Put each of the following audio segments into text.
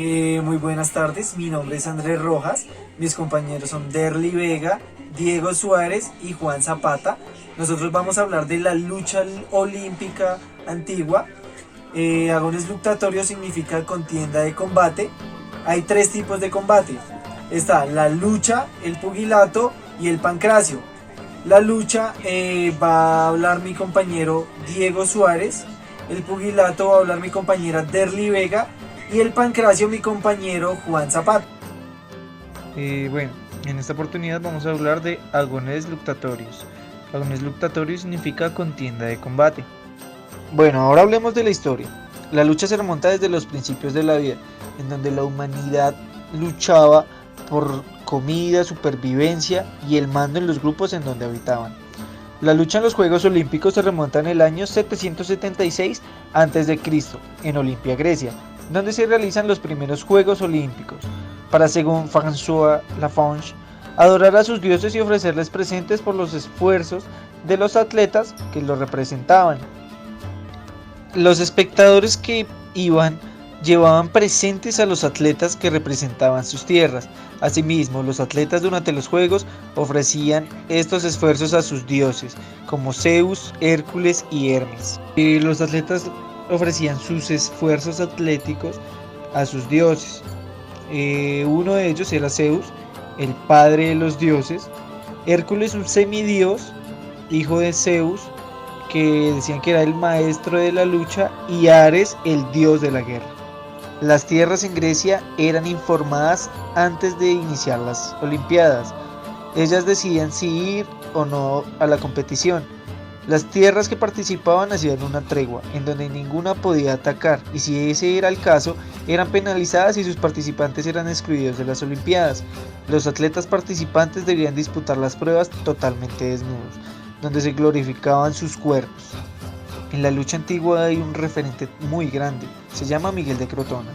Muy buenas tardes, mi nombre es Andrés Rojas, mis compañeros son Derly Vega, Diego Suárez y Juan Zapata. Nosotros vamos a hablar de la lucha olímpica antigua. Agones luctatorio significa contienda de combate. Hay tres tipos de combate. Está la lucha, el pugilato y el pancracio. La lucha va a hablar mi compañero Diego Suárez, el pugilato va a hablar mi compañera Derly Vega y el pancracio mi compañero Juan Zapata. Bueno, en esta oportunidad vamos a hablar de agones luctatorios. Agones luctatorios significa contienda de combate. Bueno, ahora hablemos de la historia. La lucha se remonta desde los principios de la vida, en donde la humanidad luchaba por comida, supervivencia y el mando en los grupos en donde habitaban. La lucha en los Juegos Olímpicos se remonta en el año 776 a.C., en Olimpia, Grecia, donde se realizan los primeros Juegos Olímpicos, para, según François Lafont, adorar a sus dioses y ofrecerles presentes por los esfuerzos de los atletas que los representaban. Los espectadores que iban llevaban presentes a los atletas que representaban sus tierras. Asimismo, los atletas durante los Juegos ofrecían estos esfuerzos a sus dioses, como Zeus, Hércules y Hermes. Los atletas ofrecían sus esfuerzos atléticos a sus dioses. Uno de ellos era Zeus, el padre de los dioses. Hércules, un semidios, hijo de Zeus, que decían que era el maestro de la lucha, y Ares, el dios de la guerra. Las tierras en Grecia eran informadas antes de iniciar las Olimpiadas. Ellas decidían si ir o no a la competición. Las tierras que participaban hacían una tregua, en donde ninguna podía atacar, y si ese era el caso, eran penalizadas y sus participantes eran excluidos de las Olimpiadas. Los atletas participantes debían disputar las pruebas totalmente desnudos, donde se glorificaban sus cuerpos. En la lucha antigua hay un referente muy grande, se llama Miguel de Crotona,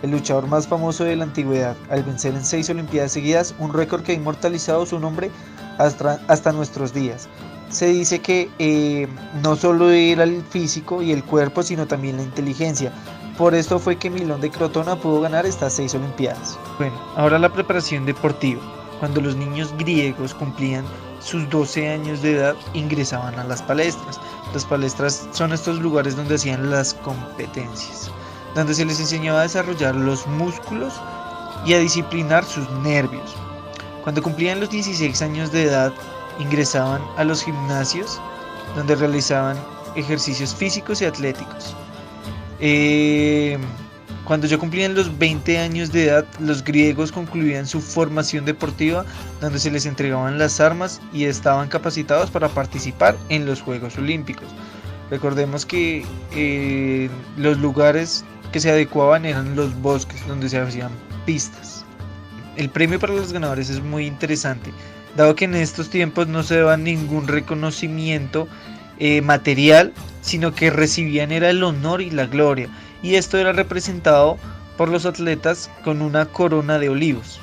el luchador más famoso de la antigüedad, al vencer en 6 Olimpiadas seguidas, un récord que ha inmortalizado su nombre hasta nuestros días. Se dice que no solo era el físico y el cuerpo, sino también la inteligencia. Por esto fue que Milón de Crotona pudo ganar estas 6 Olimpiadas. Bueno, ahora la preparación deportiva. Cuando los niños griegos cumplían sus 12 años de edad, ingresaban a las palestras. Las palestras son estos lugares donde hacían las competencias, donde se les enseñaba a desarrollar los músculos y a disciplinar sus nervios. Cuando cumplían los 16 años de edad, ingresaban a los gimnasios, donde realizaban ejercicios físicos y atléticos. Cuando ya cumplían los 20 años de edad, los griegos concluían su formación deportiva, donde se les entregaban las armas y estaban capacitados para participar en los Juegos Olímpicos. Recordemos que los lugares que se adecuaban eran los bosques, donde se hacían pistas. El premio para los ganadores es muy interesante, dado que en estos tiempos no se daba ningún reconocimiento material, sino que recibían era el honor y la gloria, y esto era representado por los atletas con una corona de olivos.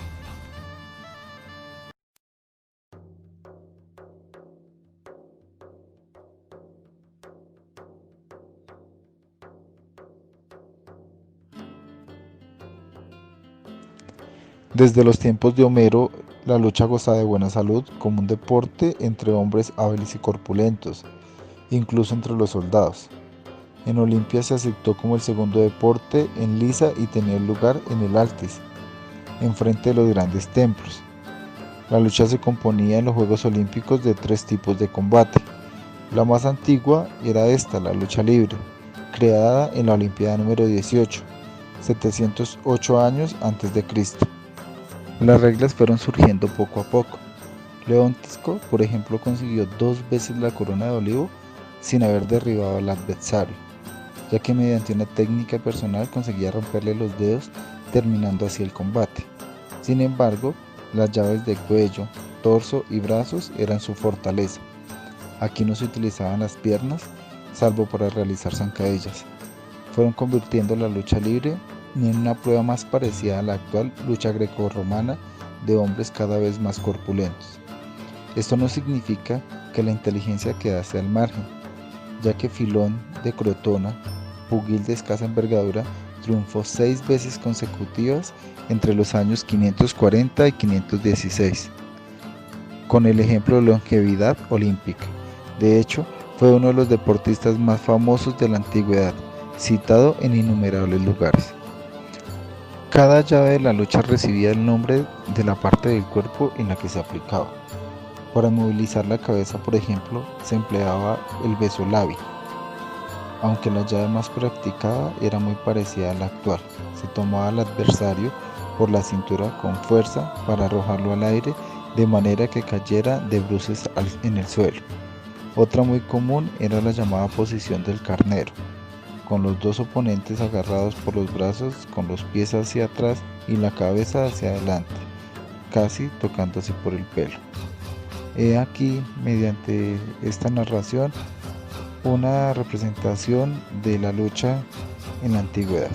Desde los tiempos de Homero, la lucha gozaba de buena salud como un deporte entre hombres hábiles y corpulentos, incluso entre los soldados. En Olimpia se aceptó como el segundo deporte en liza y tenía lugar en el Altis, enfrente de los grandes templos. La lucha se componía en los Juegos Olímpicos de 3 tipos de combate. La más antigua era esta, la lucha libre, creada en la Olimpiada número 18, 708 años antes de Cristo. Las reglas fueron surgiendo poco a poco. Leontisco, por ejemplo, consiguió 2 veces la corona de olivo sin haber derribado al adversario, ya que mediante una técnica personal conseguía romperle los dedos, terminando así el combate. Sin embargo, las llaves de cuello, torso y brazos eran su fortaleza. Aquí no se utilizaban las piernas, salvo para realizar zancadillas. Fueron convirtiendo la lucha libre en una prueba más parecida a la actual lucha grecorromana de hombres cada vez más corpulentos. Esto no significa que la inteligencia quedase al margen, ya que Filón de Crotona, pugil de escasa envergadura, triunfó 6 veces consecutivas entre los años 540 y 516, con el ejemplo de longevidad olímpica. De hecho, fue uno de los deportistas más famosos de la antigüedad, citado en innumerables lugares. Cada llave de la lucha recibía el nombre de la parte del cuerpo en la que se aplicaba. Para movilizar la cabeza, por ejemplo, se empleaba el beso-labi, aunque la llave más practicada era muy parecida a la actual. Se tomaba al adversario por la cintura con fuerza para arrojarlo al aire de manera que cayera de bruces en el suelo. Otra muy común era la llamada posición del carnero, con los dos oponentes agarrados por los brazos, con los pies hacia atrás y la cabeza hacia adelante, casi tocándose por el pelo. He aquí, mediante esta narración, una representación de la lucha en la antigüedad.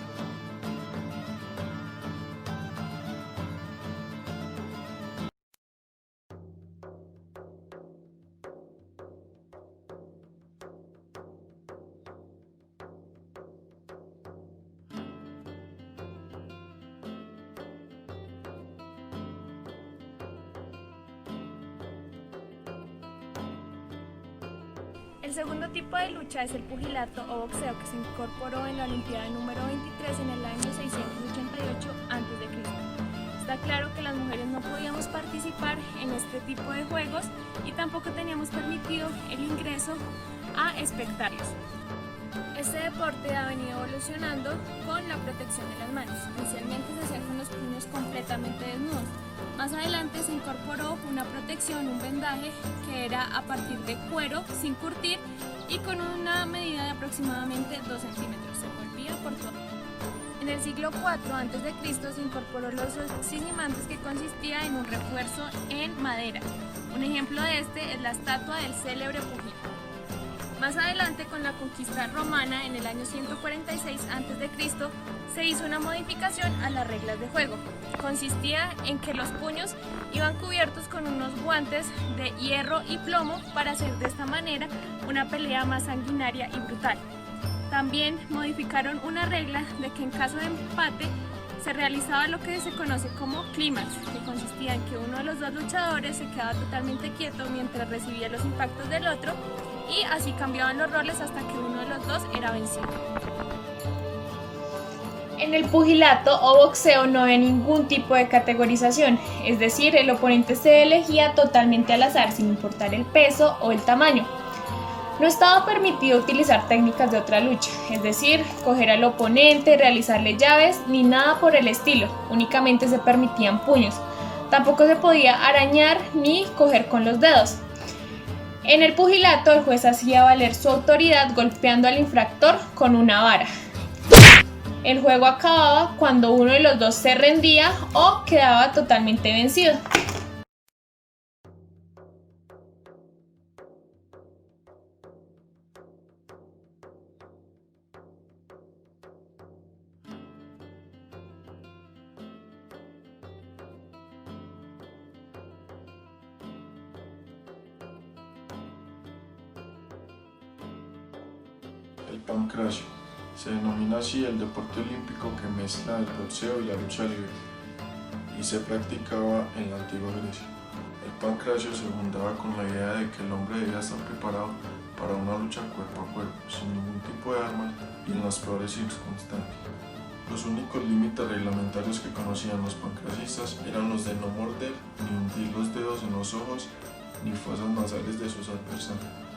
El segundo tipo de lucha es el pugilato o boxeo, que se incorporó en la Olimpiada número 23 en el año 688 a.C. Está claro que las mujeres no podíamos participar en este tipo de juegos y tampoco teníamos permitido el ingreso a espectarlos. Este deporte ha venido evolucionando con la protección de las manos. Inicialmente se hacía con los puños completamente desnudos. Más adelante se incorporó una protección, un vendaje, que era a partir de cuero, sin curtir y con una medida de aproximadamente 2 centímetros. Se volvía por todo. En el siglo IV a.C. se incorporó los oxigimantes, que consistía en un refuerzo en madera. Un ejemplo de este es la estatua del célebre pugil. Más adelante, con la conquista romana en el año 146 a.C., se hizo una modificación a las reglas de juego. Consistía en que los puños iban cubiertos con unos guantes de hierro y plomo para hacer de esta manera una pelea más sanguinaria y brutal. También modificaron una regla de que en caso de empate se realizaba lo que se conoce como clímax, que consistía en que uno de los dos luchadores se quedaba totalmente quieto mientras recibía los impactos del otro, y así cambiaban los roles hasta que uno de los dos era vencido. En el pugilato o boxeo no había ningún tipo de categorización, es decir, el oponente se elegía totalmente al azar sin importar el peso o el tamaño. No estaba permitido utilizar técnicas de otra lucha, es decir, coger al oponente, realizarle llaves, ni nada por el estilo, únicamente se permitían puños. Tampoco se podía arañar ni coger con los dedos. En el pugilato, el juez hacía valer su autoridad golpeando al infractor con una vara. El juego acababa cuando uno de los dos se rendía o quedaba totalmente vencido. El pancracio. Se denomina así el deporte olímpico que mezcla el boxeo y la lucha libre y se practicaba en la antigua Grecia. El pancracio se fundaba con la idea de que el hombre debía estar preparado para una lucha cuerpo a cuerpo, sin ningún tipo de armas y en las peores circunstancias. Los únicos límites reglamentarios que conocían los pancracistas eran los de no morder ni hundir los dedos en los ojos ni fosas nasales de sus adversarios.